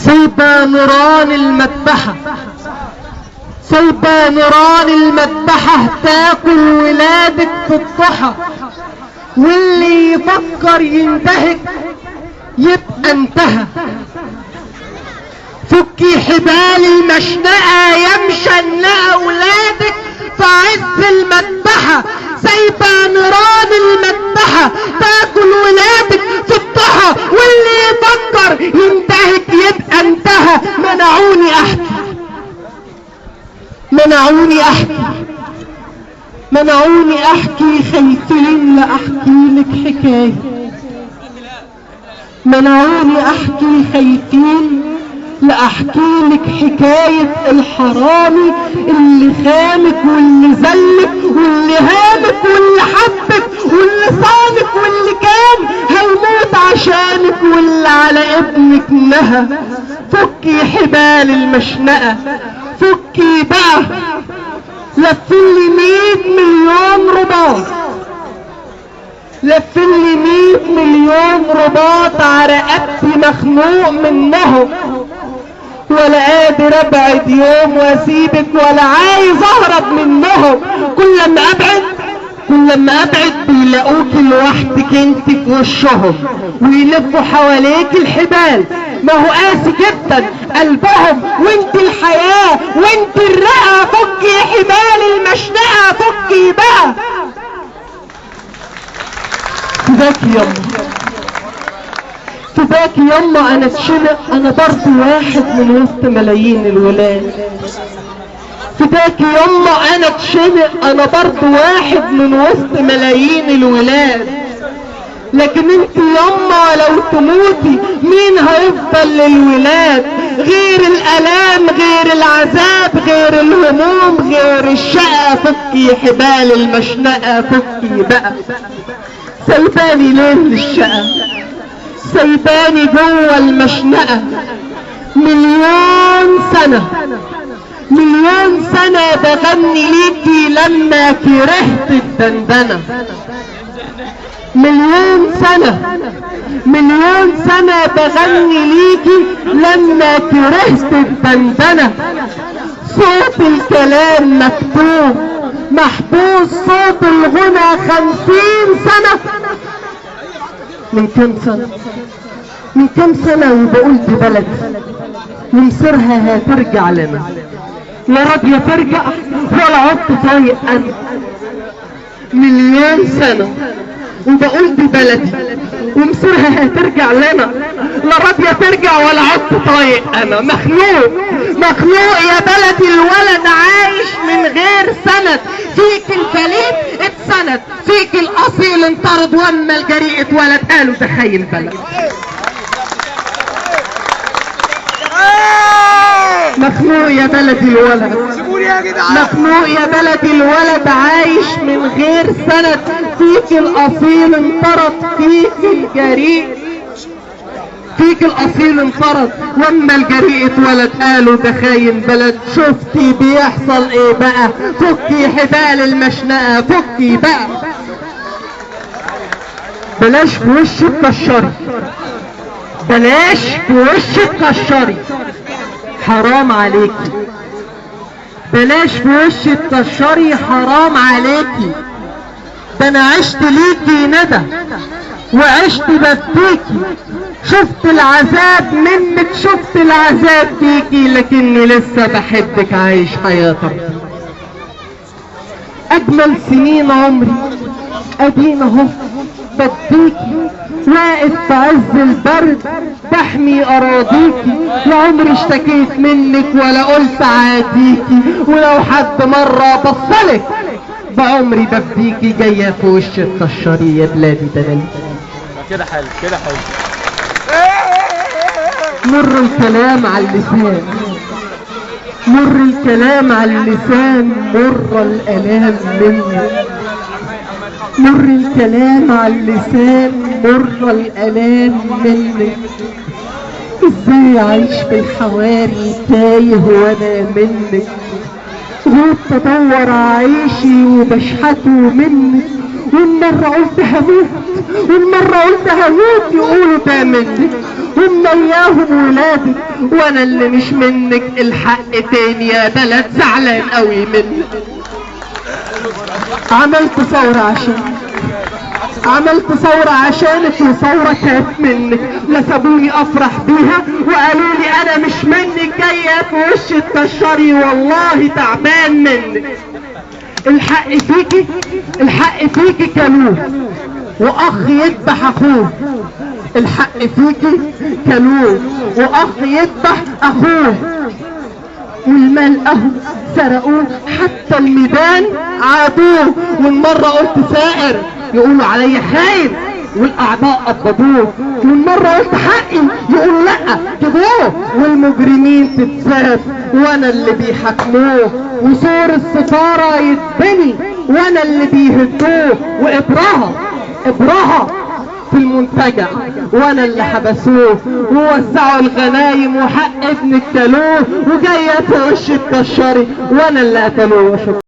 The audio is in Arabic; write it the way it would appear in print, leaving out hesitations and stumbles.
سايبة نيران المذبحة، سايبة نيران المذبحة تاكل ولادك في الضحى، واللي يفكر ينتهك يبقى انتهى. فكي حبال المشنقة يمشى النقى ولادك في عز المذبحة، سايبة نيران المذبحة تاكل ولادك في الضحى، واللي يفكر ينتهك يبقى انتهى. منعوني احكي، منعوني احكي، منعوني احكي، خايفين لاحكي لك حكاية. منعوني احكي، خايفين لاحكي لك حكاية الحرامي اللي خانك واللي زلك واللي هانك واللي حبك واللي صانك واللي كان هيموت عشانك واللي على ابنك نهى. فكي حبال المشنقة، فكي بقى، لفلي 100 مليون رباط، لفلي 100 مليون رباط على رقبتي مخنوق منهم، ولا قادر ابعد يوم واسيبك ولا عايز اهرب منهم. كل ما ابعد بيلاقوك لوحدك انت في وشهم ويلفوا حواليك الحبال. ما هو قاسي جدا قلبهم وانت الحياة وانت الرئة. فكي حبال المشنقة، فكي بقى. فداكي يما، فداكي يما، انا اتشنق، انا برضو واحد من وسط ملايين الولاد. فداكي يما انا اتشنق، انا برضو واحد من وسط ملايين الولاد. لكن انت يما لو تموتي مين هيفضل للولاد؟ غير الالام، غير العذاب، غير الهموم، غير الشقة. فكي حبال المشنقة، فكي بقى. سايباني ليه للشقة؟ سايباني جوه المشنقة 1,000,000 سنة، 1,000,000 سنة بغني ليكي لما كرهت الدندنة. 1,000,000 سنة، 1,000,000 سنة بغني ليكي لما كرهت الدندنة. صوت الكلام مكتوب محبوس، صوت الغنى 50 سنة. من كم سنة، من كم سنة وبقول دي بلد ومصيرها هترجع لنا، لا راضية ترجع ولا عدت طايق انا. 1,000,000 سنة وبقول دي بلدي ومصيرها هترجع لنا، لا راضية ترجع ولا عدت طايق انا. مخنوق، مخنوق يا بلدي، الولد عايش من غير سند. فيك الفليت اتسند، فيك الاصيل انطرد، واما الجريء اتولد قالوا تخيل بلد. مخنوق يا بلدي الولد، مخنوق يا بلدي الولد عايش من غير سند. فيك الاصيل انطرد، فيك الجريء، فيك الاصيل انطرد، واما الجريء اتولد قالوا ده خاين بلد. شفتي بيحصل ايه بقى؟ فكي حبال المشنقة، فكي بقى. بلاش في وشك كشري، بلاش في وشك كشري، حرام عليكي. بلاش في وشك كشري، حرام عليكي. ده انا عشت ليكي ندى وعشت بفتيكي، شفت العذاب منك، شفت العذاب فيكي، لكني لسه بحبك، عايش حياتك. اجمل سنين عمري ادينا اهو بديكي، واقف في عز البرد بحمي اراضيكي. لا عمري اشتكيت منك ولا قلت عاديكي، ولو حد مرة بصلك بعمري بفديكي. جاية في وش الكشري يا بلادي دلالي. كده حلو، كده حلو. مر الكلام على اللسان، مر الكلام على اللسان، مر الالام مني. مر الكلام على اللسان، مر الالام مني. ازاي اعيش في الحواري تايه وانا منك؟ غبت ادور عيشي وبشحته منك، والمرة قلت هموت والمرة قلت هموت يقولوا ده منك، هم اياهم ولادك وانا اللي مش منك. الحق تاني يا بلد زعلان قوي منك. عملت ثورة عشانك وثورة كانت منك، لا سابوني افرح بيها وقالوا لي انا مش منك، جاية في وش التشري والله تعبان منك. الحق فيكي كلوه واخ يذبح اخوه، الحق فيكي كلوه واخ يذبح اخوه، والمال اهو سرقوه حتى الميدان عادوه، والمرة قلت سائر يقولوا عليا خاين والاعضاء قبضوه، والمرة قلت حقي يقولوا لا جابوه، والمجرمين تتساب وانا اللي بيحاكموه، وسور السفارة يتبني وانا اللي بيهدوه، وابراها في المنتجع وانا اللي حبسوه، ووزعوا الغنايم وحق ابنك كلوه، وجاية في وش الكشري وانا اللي قتلوه.